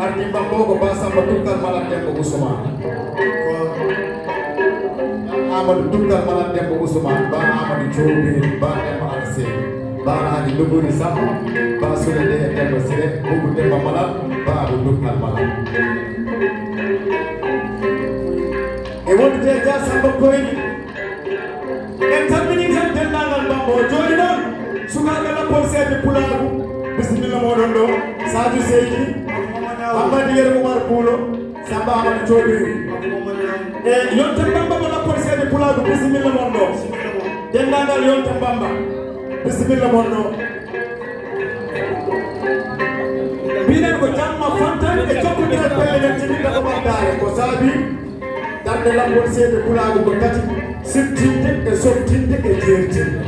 arti bambo ko basa batukal malam dembo usuma Amadou Toukal malam dembo usuma ba Amadou Diobi ba demba alse ba haji duguri sam ba sule de demba sire bugu demba malam ba Abu Toukal malam e wonde je ja samba koyni en tammini tan dendagal bambo joni non sukaɓe la polsede pulaagu bisimilla moɗon ɗo Sadio Seydi Amady Yere Oumar Boulo Samba Amadou Thioɓiri e yonta Bamba bala polsede pulaagu bisimilla mon ɗo dendagal yonta Bamba bisimilla mon ɗo mbiɗen ko jamma fantang e jokkodiral pelle men timmiɗa ko ɓamdare ko saabi darde lampol seede pulaagu ko tati siftinde e softinde e jeertinde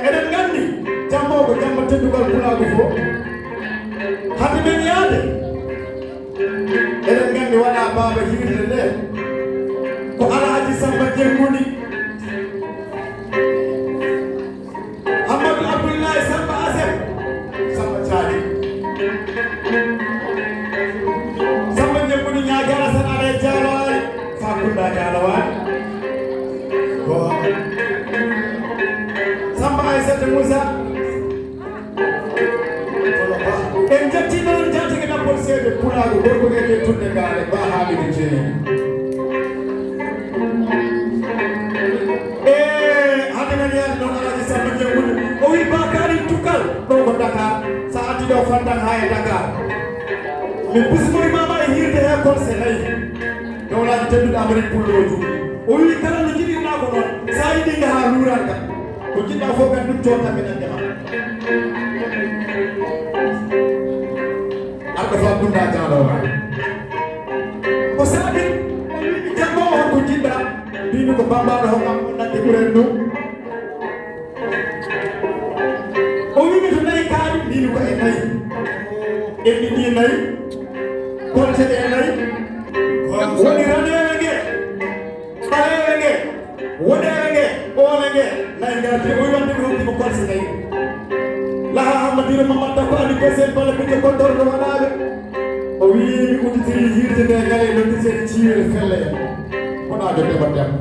eɗen nganndi jamma o ko jamma teddugal pulaagu fo hade men yaade eɗen nganndi waɗa baaba hiirde nde ko alhaji Samba Jenguni Amadou Abdoulaye Samba Asem Samba Thiali Samba Jenguni ñaage Alassane ala e Dialawari Fakunda Dialawari ko Samba Aissata Moussa en jetti noon jatigi nappol seede pulaagu gorko ete tunde ngaare ba haamide jeeyi e hade men yaade noon alhaji Samba Jenguni o wi bacary toukal ɗo ko Dakar sa addi ɗo fantang ha e Dakar min bismoymama e hiirde he kolse nayi dowlaji tedduɗo Amérique pulloju o wi kala no jiɗirɗa ko noon sa yiɗi ngaha luuranka ko jiɗɗa fof kan ɗum cotaminandema arɗo fa bunda jaalowaa ko saabi jamma on ko jiɗɗa mbimi ko bambaɗo hokam nande ɓuren ɗum o wimi to nayi kaari mbimi ko e nayi ɓenni ɗi nayi kolte ɗe nayi woni ranewe nge ɓalewe nge woɗewe nge ɓoole nge nayi ngarde o wiyande mi hokkimo kolse nayi laha hammadino mamadda ko ali besen bala ɓiɗɗo kontorɗo waɗaɓe o wi mi uditiri hiirde nde ngale noddirteɗe ciwere felle en wona joɗeɓa demba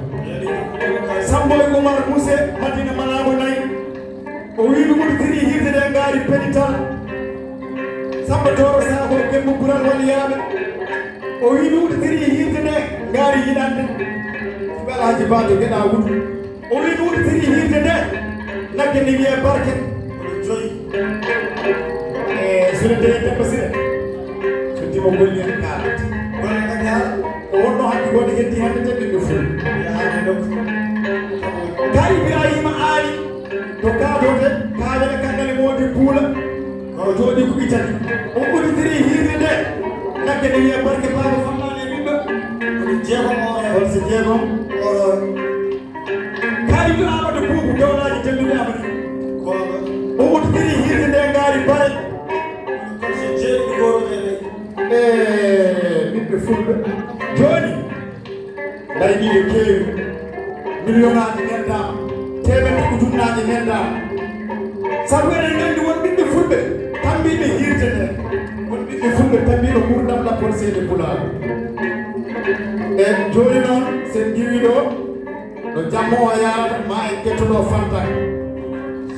Sambo e Oumar Mousse Madina Malago nayi o wi mi uditiri hiirde nde ngaari pédital Samba Toro Sakho Demba Bural Waliyaɓe o wi mi uditiri hiirde nde ngaari yiɗande Alhaji Badio geɗa wudu o wi mi uditiri hiirde nde nagge ndi wiye barke joyi e sone dewi Demba Sire so dimo golli en kaalata golle kadi ha o wonno hanki wonde heddi hande teɓɓe ɓe ful yaade ɗo ka Ibrahima aali to kaadote kaadene kangale modi puula o jooɗi ko Italie o uditiri hiirde nde nagge ndi wiye barke baaba fammane e ɓiɓɓe oɗo jeegom ore holso jeegom orore kaalidu Amadou Boubou dowlaji telluɓe Amady o uditiri hiirde nde ngaari bare kolse jeeɗiɗi goroɗeɗe e ɓiɓɓe fulɓe jooni nayi ɗiɗo keewi million aji nendama temedde ujunnaji nendama sabu eɗen nganndi won ɓiɓɓe fulɓe tambiɓe hiirde nde won ɓiɓɓe fulɓe tambiɓe ɓurdam lappol seede pulaagu e jooni noon sen giwi ɗo no jamma o yarata ma en kettoɗo fantang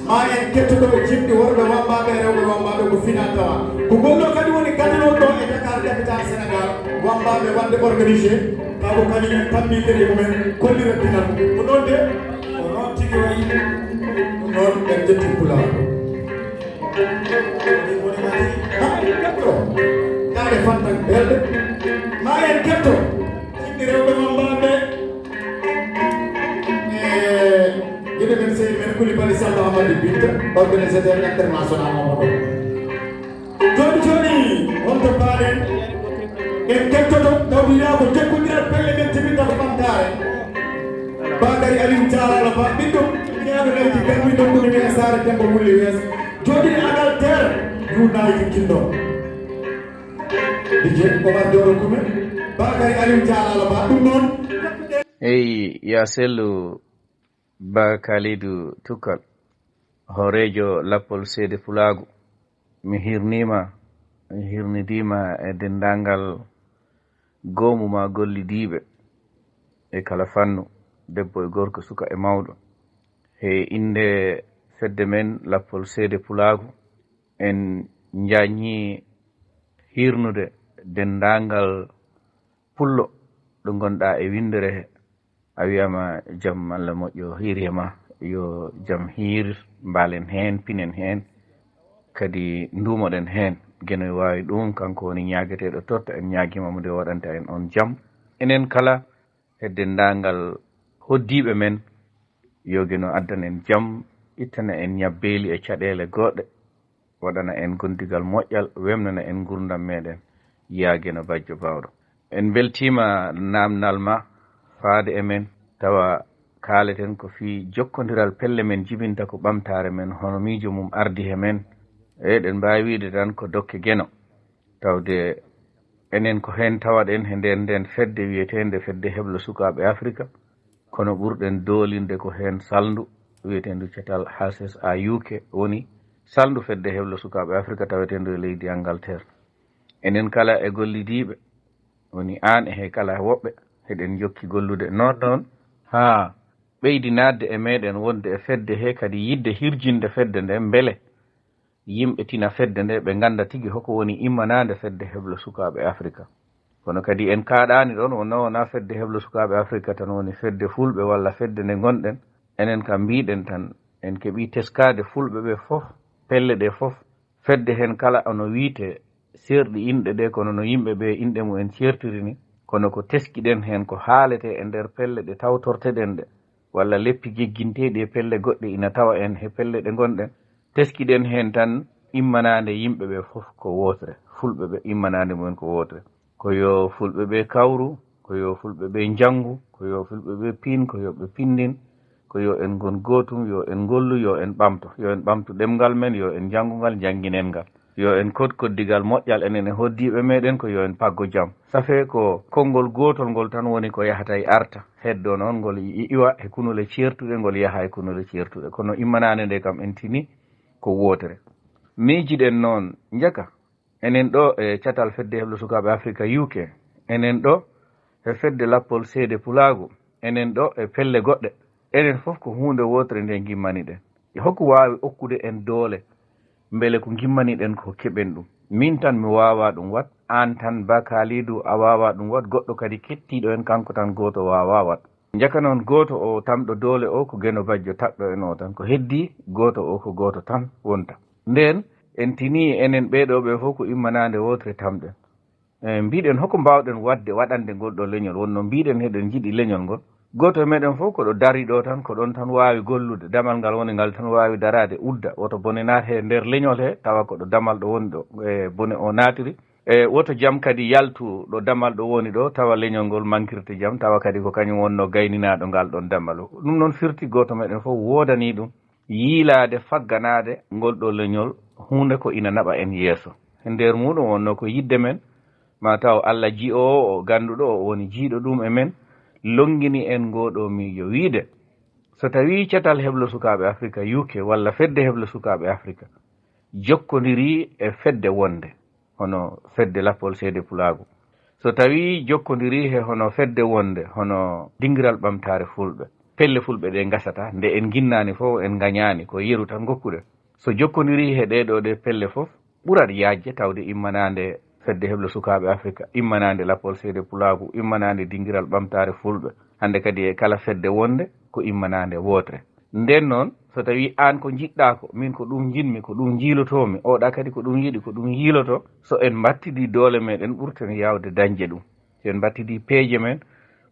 ma en kettoɗo jimɗi worɓe wambaɓe rewɓe wambaɓe ko final tawa ko gonɗo kadi woni gadanoɗo ɗo e Dakar capital Sénégal wambaɓe wadde organisé taw ko kañumen tammi kadi mumen kollira pinal ko noon de ko noon tigi wayi ɗum noon en jetti pulaagu ma en ketto kaare fantang belɗe ma en ketto jimɗi rewɓe wambaɓe gueɗe men seydi men Coulibaly Samba Hamady Binta organisateur international omo ɗo joni wonto paaren en kettoto taw wiya ko jokkodiral pelle men timinta ko ɓamtare Bacary aliou jaalalo ba ɓiɗɗo ñaɗo leydi garmiɗo ɓuri mi e Sare Demba wulli wees joni Angleterre yunayi kinɗo dije Omar Doro Kume Bacary aliou jaalalo ba ɗum noon eyi ya sellu ba kalidou toukal horejo lappol seede pulaagu. Mi hirnidima e dendangal gomuma gollidiɓe e kala fannu, debbo e gorko, suka e mawɗo. He inde fedde men lappol seede pulaagu en jañi hirnude dendangal pullo ɗo gonɗa e Winndere he. A wiyama jam Allah moƴƴo hiiri ma, yo jam hiir mbalen hen, pinen hen, kadi ndumoɗen hen. Geno wawi ɗum kanko woni ñagueteɗo totta, en ñaguimamo nde waɗanta en on jam. Enen kala e dendangal hoddiɓe men yo geno addana en jam, ittana en ñabbeli e caɗele goɗɗe, waɗana en gondigal moƴƴal, wemnana en gurdam meɗen yaageno bajjo bawɗo. En beltima namdal ma faade e men, tawa kaleten ko fi jokkodiral pelle men jibinta ko ɓamtare men, hono miijo mum ardi he men. Eɗen mbawi wiide tan ko dokke geno, tawde enen ko hen tawaɗen he nden fedde wiyetende fedde heblo sukaɓe Afrique, kono ɓurɗen dolinde ko hen salndu wiyetendu cetal HSAUK woni salndu fedde heblo sukaɓe Afrique tawetendu e leydi Angleterre. Enen kala e gollidiɓe woni an e he kala woɓɓe heɗen jokki gollude noon ha ɓeydi nadde e meɗen wonde e fedde he, kadi yidde hirjinde fedde nde beele yimɓe tina fedde nde ɓe ganda tigi hoko woni immanade fedde heblo sukaɓe Afrique. Kono kadi en kaɗani ɗon wona fedde heblo sukaɓe Afrique tan woni fedde fulɓe walla fedde nde gonɗen. Enen kam mbiɗen tan en keeɓi teskade fulɓe ɓe fof, pelle ɗe fof, fedde hen kala ono wiite serɗi inɗe ɗe kono no yimɓe ɓe inɗe mumen certirini, kono ko teskiɗen hen ko haalete e nder pelle ɗe tawtorteɗen ɗe walla leppi jegginteɗi e pelle goɗɗe ina tawa en he pelle ɗe gonɗen. Teskiɗen hen tan immanade yimɓe ɓe fof ko wotre, fulɓe ɓe immanade mumen ko wotre, ko yo fulɓe ɓe kawru, ko yo fulɓe ɓe janggu, ko yo fulɓe ɓe pin, ko yo ɓe pindin, ko yo en gon gotum, yo en gollu, yo en ɓamtu ɗemgal men, yo en janggugal jangginen ngal, yo en koddigal moƴƴal enen e hoddiɓe meɗen, ko yo en paggo jaam. Safe ko konngol gotol ngol tan woni ko yahata e arta, heddo noon ngol iwa e kunule certuɗe, ngol yaha e kunule certuɗe, kono immanade nde kam en tini ko wotere. Miijiɗen noon jaka enen ɗo e catal fedde heblo sukaɓe Afrique UK, enen ɗo e fedde lappol seede pulaagu, enen ɗo e pelle goɗɗe, enen fof ko hunde wotere nde gimmaniɗen. Hokku wawi okkude en doole beele ko gimmaniɗen ko keɓen ɗum. Min tan mi wawa ɗum wat, an tan ba kalidou a wawa ɗum wat, goɗɗo kadi kettiɗo en kanko tan goto wawa wat. Jaka noon goto o tamɗo doole o ko geno bajjo taɓɗo en o tan, ko heddi goto o ko goto tan wonta. Nden en tini enen ɓeɗo ɓe fof ko immanade wotere tamɗen. Mbiɗen hoko mbawɗen wadde waɗande ngol ɗo leñol, wonno mbiɗen heɗen jiiɗi leñol ngol. Goto e meɗen fof ko ɗo dari ɗo tan, ko ɗon tan wawi gollude, damal ngal woni ngal tan wawi darade udda, woto bone naate he nder leñol he, tawa ko ɗo damal ɗo woni ɗo e bone o natiri. Woto jam kadi yaltu ɗo damal ɗo woni ɗo, tawa leñol ngol mankirte jam, tawa kadi ko kañum wonno gayninaɗo ngal ɗon damal. Ɗum noon firti goto meɗen fof wodani ɗum yiilade fagganade ngol ɗo leñol, hunde ko ina naɓa en yeeso. E nder muɗum wonno ko yidde men, ma taw Allah ji'o o ganduɗo o woni jiiɗo ɗum e men, longini en ngoɗo miijo wiide so tawi catal heblo sukaɓe Afrique UK walla fedde heblo sukaɓe Afrique jokkodiri e fedde wonde hono fedde lappol seede pulaagu, so tawi jokkodiri he hono fedde wonde hono dingiral ɓamtare fulɓe, pelle fulɓe ɗe gasata nde en ginnani fof en gañani ko yeru tan gokkude, so jokkodiri he ɗeɗo ɗe pelle fof ɓurat yajje tawde immanade fedde heblo sukaɓe Afrique, immanade lappol seede pulaagu, immanade dingiral ɓamtare fulɓe, hande kadi e kala fedde wonde ko immanade wotere. Nden noon so tawi an ko jiɗɗa ko min ko ɗum jinmi, ko ɗum jiilotomi, oɗa kadi ko ɗum yiɗi, ko ɗum yiiloto, so en battidi doole meɗen ɓurten yawde dañde ɗum, so en battidi peeje men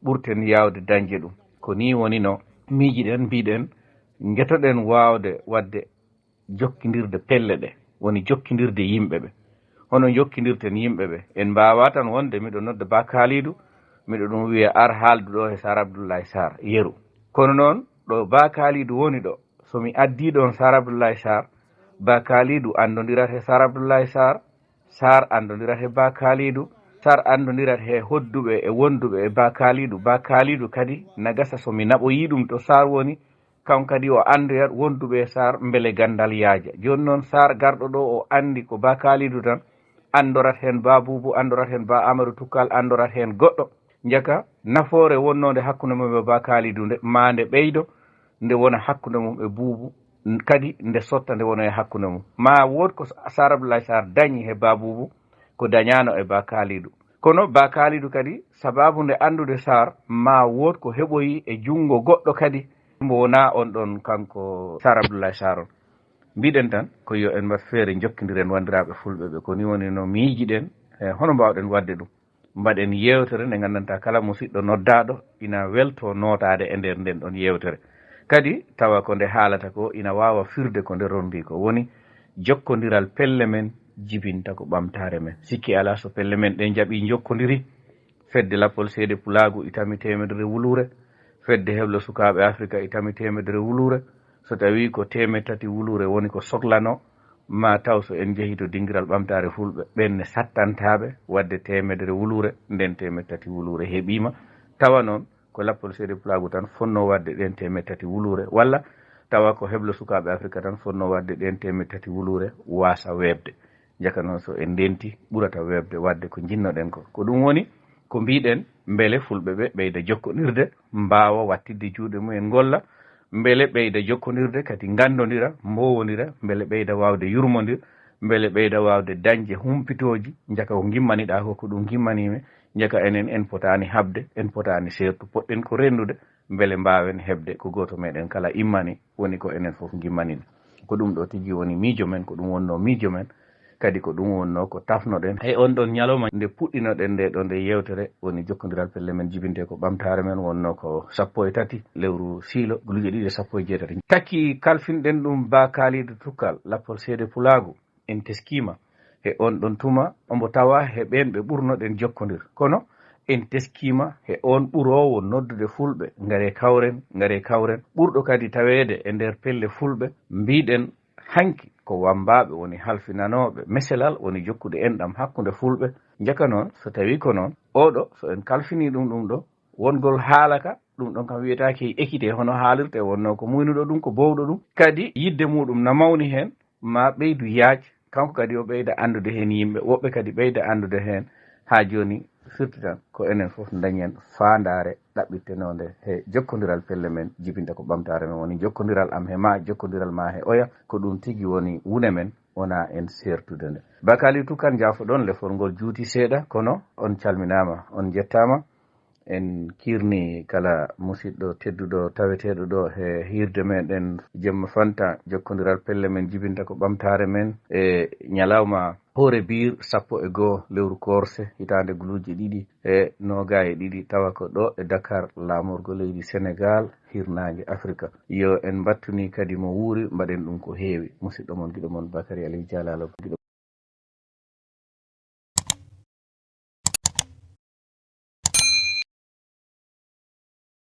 ɓurten yawde dañde ɗum. Ko ni woni no miijiɗen mbiɗen guetoɗen wawde wadde jokkidirde pelle ɗe, woni jokkidirde yimɓe ɓe. Hono jokkidirten yimɓe ɓe, en mbawa tan wonde miɗo nodda ba kalidou, miɗo ɗum wiya ar haaldu ɗo e Sar Abdoulaye Sarr yeru, kono noon ɗo ba kalidou woni ɗo, somi addi ɗon Sar Abdoulaye Sarr, ba kalidou andodirat he Sar Abdoulaye Sarr, Sarr andodirat he ba kalidou, Sarr andodirat he hodduɓe e wonduɓe e ba kalidou kadi nagasa somi naɓoyi ɗum to Sarr woni, kan kadi o andoyat wonduɓe sar beele gandal yaaja. Joni noon sar garɗo ɗo o andi ko ba kalidou tan, andorat hen ba boubou, andorat hen ba amadou toukal, andorat hen goɗɗo, jaka nafoore wonnode hakkude mum e ba kalidou nde ma nde ɓeydo nde wona hakkude mum e boubou, kadi nde sotta nde wona e hakkude mum. Ma wood ko Sar Abdoulaye Sarr dañi e ba boubou ko dañano e ba kalidou. Kono ba kalidou kadi sababu nde andude Sar ma wood ko heɓoyi e jungo goɗɗo kadi mo wona on ɗon kanko Sar Abdoulaye Sarr on. Mbiɗen tan ko yo en mbat feere jokkodiren wandiraɓe fulɓe ɓe, ko ni woni no miijiɗen e hono mbawɗen wadde ɗum. Mbaɗen yewtere nde gandanta kala musidɗo noddaɗo ina welto notade e nder nden ɗon yewtere. Kadi tawa ko nde haalata ko ina wawa firde ko nde rondi ko woni jokkodiral pelle men jibinta ko ɓamtare men. Sikki ala so pelle men ɗen jaaɓi jokkodiri, fedde lappol seede pulaagu itami temedere wulure, fedde heblo sukaɓe Afrika itami temedere wulure. So tawi ko 3 wulure woni ko sohlano, ma taw so en jeehi to dingiral ɓamtare fulɓe ɓenne sattantaɓe wadde 100 wulure, nden 3 wulure heeɓima. Tawa noon ko lappol seede pulaagu tan fonno wadde ɗen 3 wulure, walla tawa ko heblo sukaɓe Afrika tan fonno wadde ɗen 3 wulure wasa webde. Jaka noon so en ndenti ɓurata webde wadde ko jinnoɗen ko ɗum woni ko mbiɗen beele fulɓe ɓe ɓeyda jokkodirde, mbawa wattidde juuɗe mumen golla, beele ɓeyda jokkodirde kadi gandodira, mbowodira, beele ɓeyda wawde yurmodir, beele ɓeyda wawde dañde humpitoji, jaka ko gimmaniɗa ko ɗum gimmanime, jaka enen en potani habde, en potani sertu, poɗɗen ko rendude beele mbawen hebde ko goto meɗen kala immani woni ko enen foof gimmaniɗe. Ko ɗum ɗo tigui woni miijo men, ko ɗum wonno miijo men, kadi ko ɗum wonno ko tafnoɗen e on ɗon ñalawma nde puɗɗinoɗen nde ɗo nde yewtere woni jokkodiral pelle men jibinte ko ɓamtare men, wonno ko 13 lewru siilo guluje ɗiɗi 18 takki kalfinɗen ɗum ba kalidou toukal lappol seede pulaagu en teskima e on ɗon tuma ombo tawa he ɓen ɓe ɓurnoɗen jokkodir, kono en teskima he on ɓurowo noddude fulɓe ngare kawren ɓurɗo kadi tawede e nder pelle fulɓe. Mbiɗen hanki ko wambaɓe woni halfinanoɓe meselal woni jokkude enɗam hakkude fulɓe. Jaka noon so tawi ko noon oɗo so en kalfini ɗum ɗo wongol haalaka ɗum ɗon kam wiyetake équité hono haalirte, wonno ko muynuɗo ɗum ko bowɗo ɗum, kadi yidde muɗum na mawni hen ma ɓeydu yaaj, kanko kadi o ɓeyda andude hen yimɓe, woɓɓe kadi ɓeyda andude hen. Ha joni surtout tan ko enen foof dañen fandare ɗaɓɓittenode he jokkodiral pelle men jibinta ko ɓamtare men, woni jokkodiral am he ma, jokkodiral ma he oya, ko ɗum tigui woni wune men, wona en sertude nde. Bakali Tukan jafoɗon leforgol juuti seeɗa, kono on calminama, on jettama. En kirni kala musidɗo tedduɗo taweteɗo ɗo he hiirde meɗen jamma fantang jokkodiral pelle men jibinta ko ɓamtare men e ñalawma hoore bir 11 lewru korse hitande guluje 2022 tawa ko ɗo e Dakar lamorgo leydi Sénégal hirnague Afrika. Yo en battuni kadi mo wuuri mbaɗen ɗum ko heewi. Musidɗo mon giɗo mon bacary aliou jaalalo.